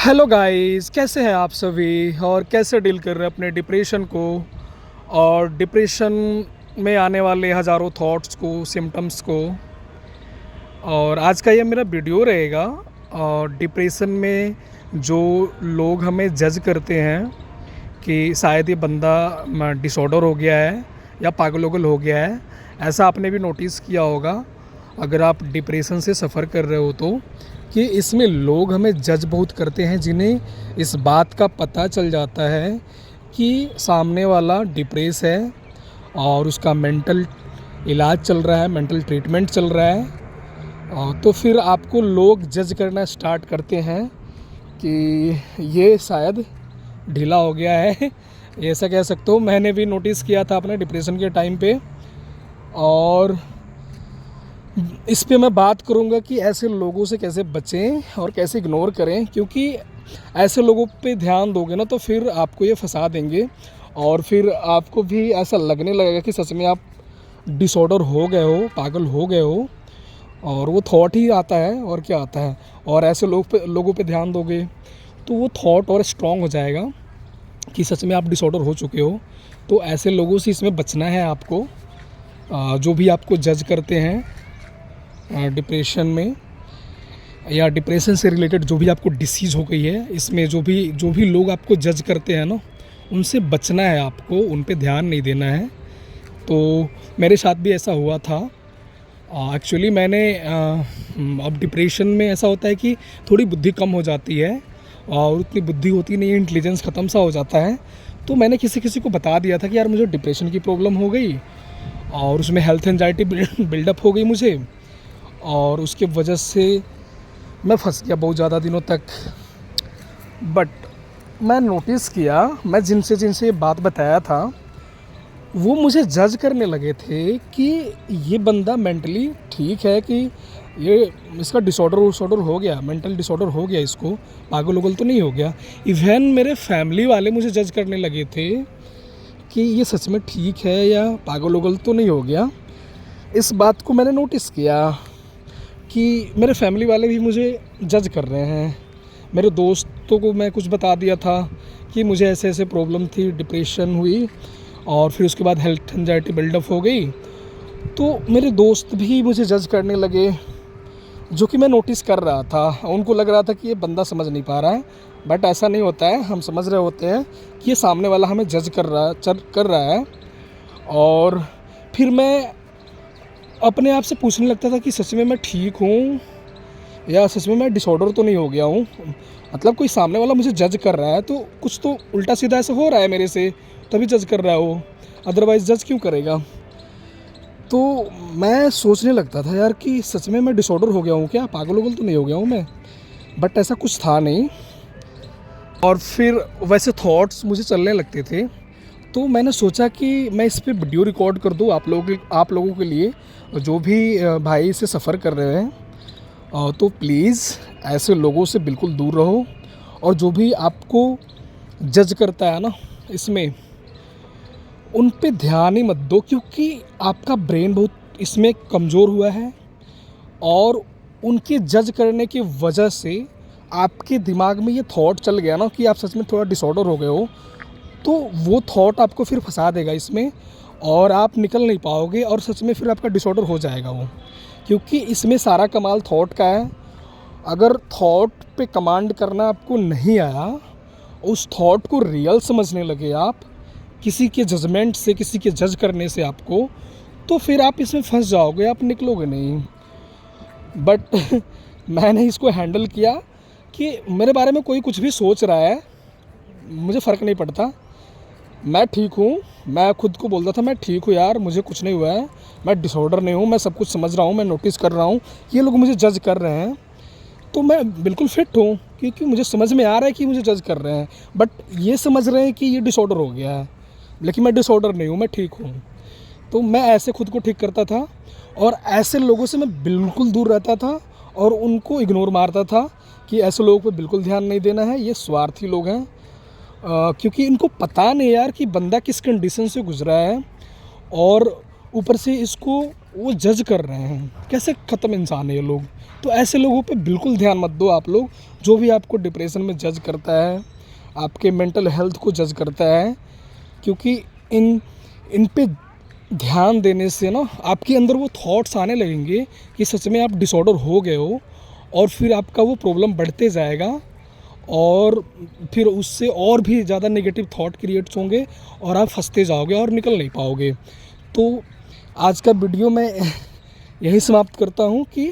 Hello guys, कैसे हैं आप सभी और कैसे डील कर रहे हैं अपने डिप्रेशन को और डिप्रेशन में आने वाले हज़ारों थॉट्स को, सिम्टम्स को। और आज का ये मेरा वीडियो रहेगा। और डिप्रेशन में जो लोग हमें जज करते हैं कि शायद ये बंदा डिसऑर्डर हो गया है या पागल हो गया है, ऐसा आपने भी नोटिस किया होगा अगर आप डिप्रेशन से सफ़र कर रहे हो तो, कि इसमें लोग हमें जज बहुत करते हैं जिन्हें इस बात का पता चल जाता है कि सामने वाला डिप्रेस है और उसका मेंटल इलाज चल रहा है, मेंटल ट्रीटमेंट चल रहा है। तो फिर आपको लोग जज करना स्टार्ट करते हैं कि ये शायद ढीला हो गया है, ऐसा कह सकते हो। मैंने भी नोटिस किया था अपने डिप्रेशन के टाइम पे, और इस पे मैं बात करूँगा कि ऐसे लोगों से कैसे बचें और कैसे इग्नोर करें, क्योंकि ऐसे लोगों पे ध्यान दोगे ना तो फिर आपको ये फंसा देंगे और फिर आपको भी ऐसा लगने लगेगा कि सच में आप डिसऑर्डर हो गए हो, पागल हो गए हो। और वो थॉट ही आता है और क्या आता है। और ऐसे लोगों पे ध्यान दोगे तो वो थॉट और स्ट्रॉन्ग हो जाएगा कि सच में आप डिसऑर्डर हो चुके हो। तो ऐसे लोगों से इसमें बचना है आपको, जो भी आपको जज करते हैं डिप्रेशन में या डिप्रेशन से रिलेटेड जो भी आपको डिसीज़ हो गई है, इसमें जो भी लोग आपको जज करते हैं ना, उनसे बचना है आपको, उन पे ध्यान नहीं देना है। तो मेरे साथ भी ऐसा हुआ था। एक्चुअली मैंने अब डिप्रेशन में ऐसा होता है कि थोड़ी बुद्धि कम हो जाती है और उतनी बुद्धि होती नहीं है, इंटेलिजेंस ख़त्म सा हो जाता है। तो मैंने किसी को बता दिया था कि यार मुझे डिप्रेशन की प्रॉब्लम हो गई और उसमें हेल्थ एंजाइटी बिल्डअप हो गई मुझे, और उसके वजह से मैं फंस गया बहुत ज़्यादा दिनों तक। बट मैं नोटिस किया, मैं जिनसे ये बात बताया था वो मुझे जज करने लगे थे कि ये बंदा मेंटली ठीक है, कि ये इसका डिसऑर्डर हो गया, मेंटल डिसऑर्डर हो गया, इसको पागल उगल तो नहीं हो गया। इवन मेरे फैमिली वाले मुझे जज करने लगे थे कि ये सच में ठीक है या पागल उगल तो नहीं हो गया। इस बात को मैंने नोटिस किया कि मेरे फैमिली वाले भी मुझे जज कर रहे हैं। मेरे दोस्तों को मैं कुछ बता दिया था कि मुझे ऐसे ऐसे प्रॉब्लम थी, डिप्रेशन हुई और फिर उसके बाद हेल्थ एंजाइटी बिल्डअप हो गई। तो मेरे दोस्त भी मुझे जज करने लगे, जो कि मैं नोटिस कर रहा था। उनको लग रहा था कि ये बंदा समझ नहीं पा रहा है, बट ऐसा नहीं होता है। हम समझ रहे होते हैं कि ये सामने वाला हमें जज कर रहा है। और फिर मैं अपने आप से पूछने लगता था कि सच में मैं ठीक हूँ या सच में मैं डिसऑर्डर तो नहीं हो गया हूँ। मतलब कोई सामने वाला मुझे जज कर रहा है तो कुछ तो उल्टा सीधा ऐसा हो रहा है मेरे से, तभी जज कर रहा है वो, अदरवाइज़ जज क्यों करेगा। तो मैं सोचने लगता था यार कि सच में मैं डिसऑर्डर हो गया हूँ क्या, पागल उगल तो नहीं हो गया हूँ मैं। बट ऐसा कुछ था नहीं। और फिर वैसे थॉट्स मुझे चलने लगते थे, तो मैंने सोचा कि मैं इस पे वीडियो रिकॉर्ड कर दूँ आप लोगों के लिए, जो भी भाई से सफ़र कर रहे हैं। तो प्लीज़ ऐसे लोगों से बिल्कुल दूर रहो। और जो भी आपको जज करता है ना इसमें, उन पे ध्यान ही मत दो, क्योंकि आपका ब्रेन बहुत इसमें कमज़ोर हुआ है। और उनके जज करने की वजह से आपके दिमाग में ये थॉट चल गया ना कि आप सच में थोड़ा डिसऑर्डर हो गए हो, तो वो थॉट आपको फिर फंसा देगा इसमें और आप निकल नहीं पाओगे और सच में फिर आपका डिसऑर्डर हो जाएगा वो। क्योंकि इसमें सारा कमाल थॉट का है। अगर थॉट पे कमांड करना आपको नहीं आया, उस थॉट को रियल समझने लगे आप किसी के जजमेंट से, किसी के जज करने से आपको, तो फिर आप इसमें फंस जाओगे, आप निकलोगे नहीं। बट मैंने इसको हैंडल किया कि मेरे बारे में कोई कुछ भी सोच रहा है, मुझे फ़र्क नहीं पड़ता, मैं ठीक हूँ। मैं खुद को बोलता था मैं ठीक हूँ यार, मुझे कुछ नहीं हुआ है, मैं डिसऑर्डर नहीं हूँ, मैं सब कुछ समझ रहा हूँ, मैं नोटिस कर रहा हूँ ये लोग मुझे जज कर रहे हैं, तो मैं बिल्कुल फिट हूँ, क्योंकि मुझे समझ में आ रहा है कि मुझे जज कर रहे हैं। बट ये समझ रहे हैं कि ये डिसऑर्डर हो गया है, लेकिन मैं डिसऑर्डर नहीं हूँ, मैं ठीक हूँ। तो मैं ऐसे खुद को ठीक करता था और ऐसे लोगों से मैं बिल्कुल दूर रहता था और उनको इग्नोर मारता था कि ऐसे लोगों पे बिल्कुल ध्यान नहीं देना है, ये स्वार्थी लोग हैं। क्योंकि इनको पता नहीं यार कि बंदा किस कंडीशन से गुजरा है, और ऊपर से इसको वो जज कर रहे हैं, कैसे ख़त्म इंसान है ये लोग। तो ऐसे लोगों पे बिल्कुल ध्यान मत दो आप लोग, जो भी आपको डिप्रेशन में जज करता है, आपके मेंटल हेल्थ को जज करता है, क्योंकि इन पे ध्यान देने से ना आपके अंदर वो थॉट्स आने लगेंगे कि सच में आप डिसऑर्डर हो गए हो, और फिर आपका वो प्रॉब्लम बढ़ते जाएगा, और फिर उससे और भी ज़्यादा नेगेटिव थॉट क्रिएट्स होंगे और आप फंसते जाओगे और निकल नहीं पाओगे। तो आज का वीडियो मैं यही समाप्त करता हूँ कि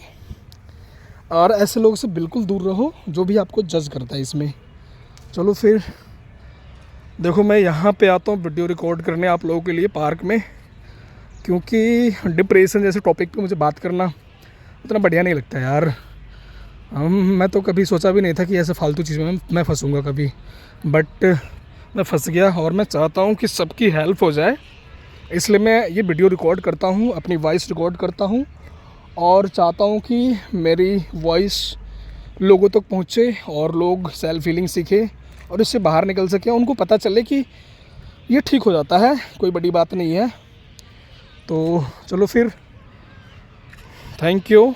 और ऐसे लोगों से बिल्कुल दूर रहो जो भी आपको जज करता है इसमें। चलो फिर देखो, मैं यहाँ पे आता हूँ वीडियो रिकॉर्ड करने आप लोगों के लिए पार्क में, क्योंकि डिप्रेशन जैसे टॉपिक पे मुझे बात करना उतना बढ़िया नहीं लगता यार। मैं तो कभी सोचा भी नहीं था कि ऐसे फालतू चीज़ में मैं फंसूँगा कभी, बट मैं फंस गया और मैं चाहता हूँ कि सबकी हेल्प हो जाए, इसलिए मैं ये वीडियो रिकॉर्ड करता हूँ, अपनी वॉइस रिकॉर्ड करता हूँ, और चाहता हूँ कि मेरी वॉइस लोगों तक पहुँचे और लोग सेल्फ हीलिंग सीखें और इससे बाहर निकल सकें, उनको पता चले कि ये ठीक हो जाता है, कोई बड़ी बात नहीं है। तो चलो फिर, थैंक यू।